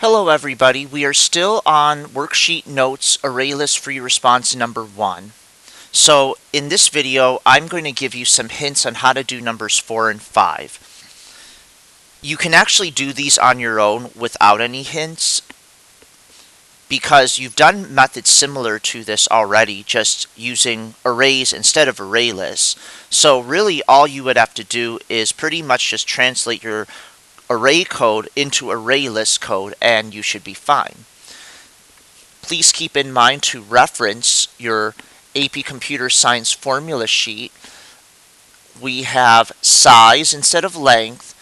Hello everybody, we are still on Worksheet Notes ArrayList Free Response number 1. So in this video, I'm going to give you some hints on how to do numbers 4 and 5. You can actually do these on your own without any hints because you've done methods similar to this already, just using arrays instead of array lists. So really all you would have to do is pretty much just translate your array code into array list code and you should be fine. Please keep in mind to reference your AP Computer Science formula sheet. We have size instead of length,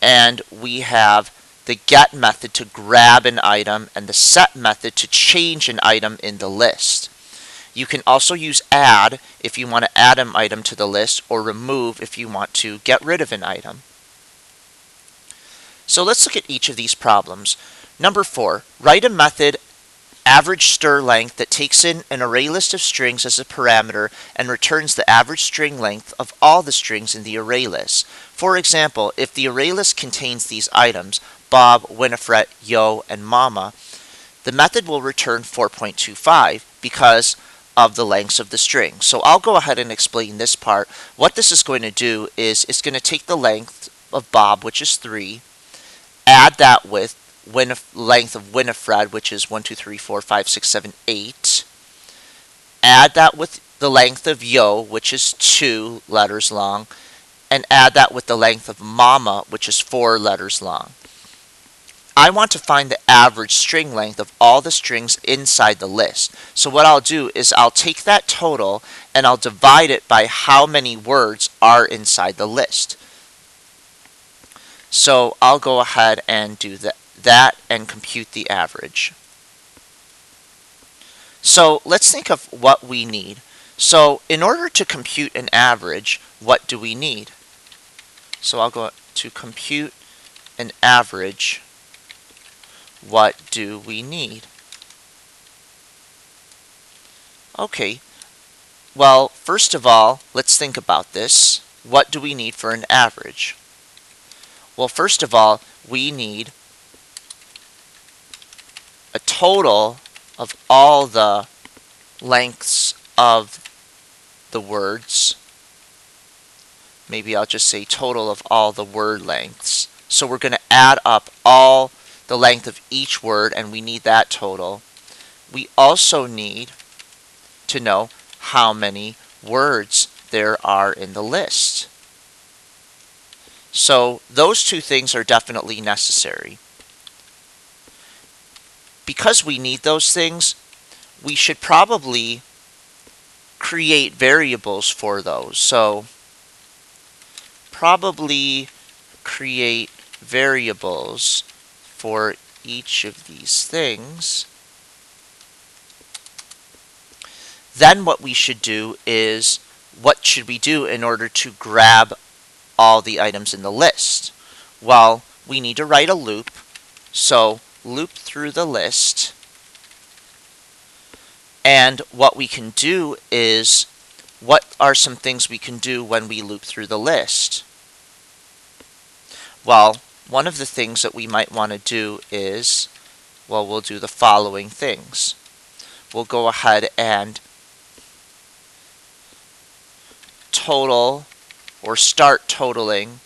and we have the get method to grab an item and the set method to change an item in the list. You can also use add if you want to add an item to the list, or remove if you want to get rid of an item. So let's look at each of these problems. Number 4, write a method average stir length that takes in an array list of strings as a parameter and returns the average string length of all the strings in the array list. For example, if the array list contains these items, Bob, Winifred, Yo, and Mama, the method will return 4.25 because of the lengths of the string. So I'll go ahead and explain this part. What this is going to do is it's going to take the length of Bob, which is 3, add that with length of Winifred, which is 1, 2, 3, 4, 5, 6, 7, 8. Add that with the length of Yo, which is 2 letters long. And add that with the length of Mama, which is 4 letters long. I want to find the average string length of all the strings inside the list. So what I'll do is I'll take that total and I'll divide it by how many words are inside the list. So I'll go ahead and do that and compute the average. So let's think of what we need. So in order to compute an average, what do we need? So I'll go to compute an average. What do we need? Okay, well, first of all, let's think about this. What do we need for an average? Well, first of all, we need a total of all the lengths of the words. Maybe I'll just say total of all the word lengths. So we're going to add up all the length of each word, and we need that total. We also need to know how many words there are in the list. So those two things are definitely necessary. Because we need those things, we should probably create variables for those. So probably create variables for each of these things. Then what we should do is, what should we do in order to grab all the items in the list? Well, we need to write a loop. So loop through the list. And what we can do is, what are some things we can do when we loop through the list? Well, one of the things that we might want to do is, well, we'll do the following things. We'll go ahead and total or start totaling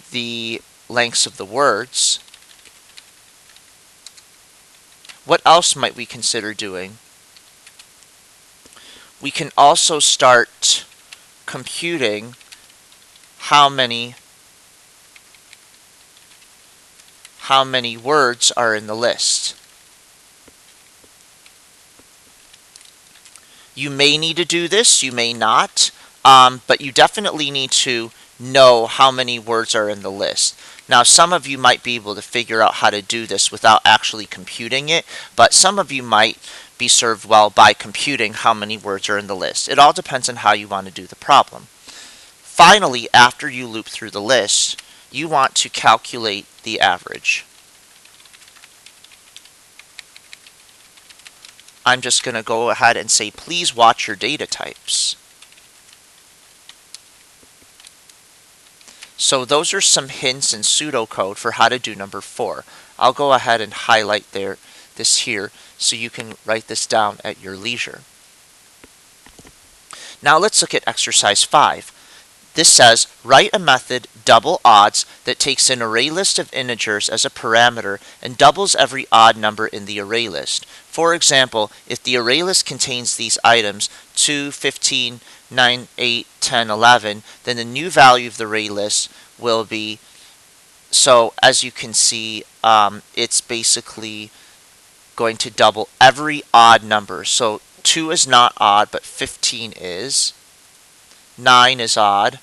the lengths of the words. What else might we consider doing? We can also start computing how many words are in the list. You may need to do this, you may not, but you definitely need to know how many words are in the list. Now, some of you might be able to figure out how to do this without actually computing it, but some of you might be served well by computing how many words are in the list. It all depends on how you want to do the problem. Finally, after you loop through the list, you want to calculate the average. I'm just going to go ahead and say, please watch your data types. So those are some hints in pseudocode for how to do number 4. I'll go ahead and highlight this here so you can write this down at your leisure. Now let's look at exercise 5. This says, write a method double odds that takes an array list of integers as a parameter and doubles every odd number in the array list. For example, if the array list contains these items 2, 15, 9, 8, 10, 11, then the new value of the array list will be, so as you can see, it's basically going to double every odd number. So 2 is not odd, but 15 is. 9 is odd.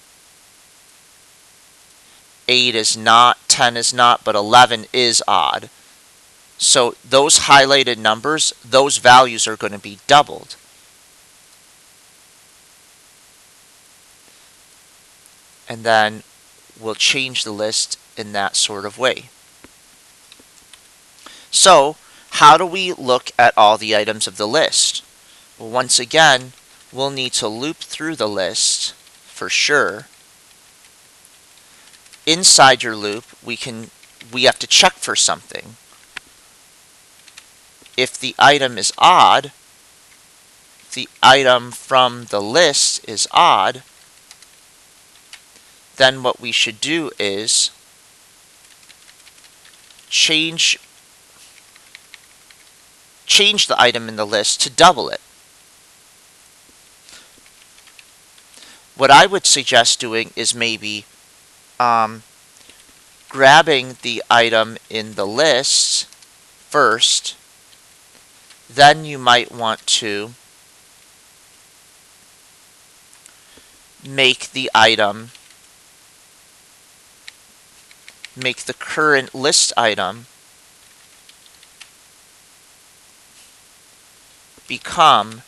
8 is not. 10 is not, but 11 is odd. So those highlighted numbers, those values are going to be doubled. And then we'll change the list in that sort of way. So how do we look at all the items of the list? Well, once again, we'll need to loop through the list for sure. Inside your loop, we have to check for something. If the item is odd, if the item from the list is odd, then what we should do is change the item in the list to double it. What I would suggest doing is maybe grabbing the item in the list first, then you might want to make the current list item become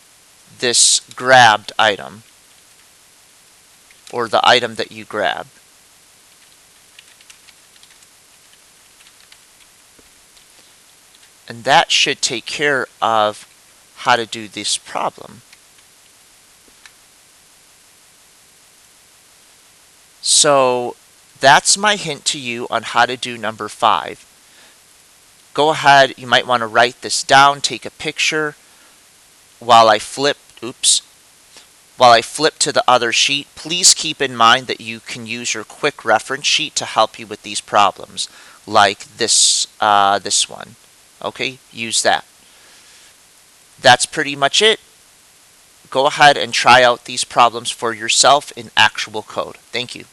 this grabbed item, or the item that you grab. And that should take care of how to do this problem. So that's my hint to you on how to do number 5. Go ahead, you might want to write this down, take a picture while I flip to the other sheet. Please keep in mind that you can use your quick reference sheet to help you with these problems, like this one. Okay, use that. That's pretty much it. Go ahead and try out these problems for yourself in actual code. Thank you.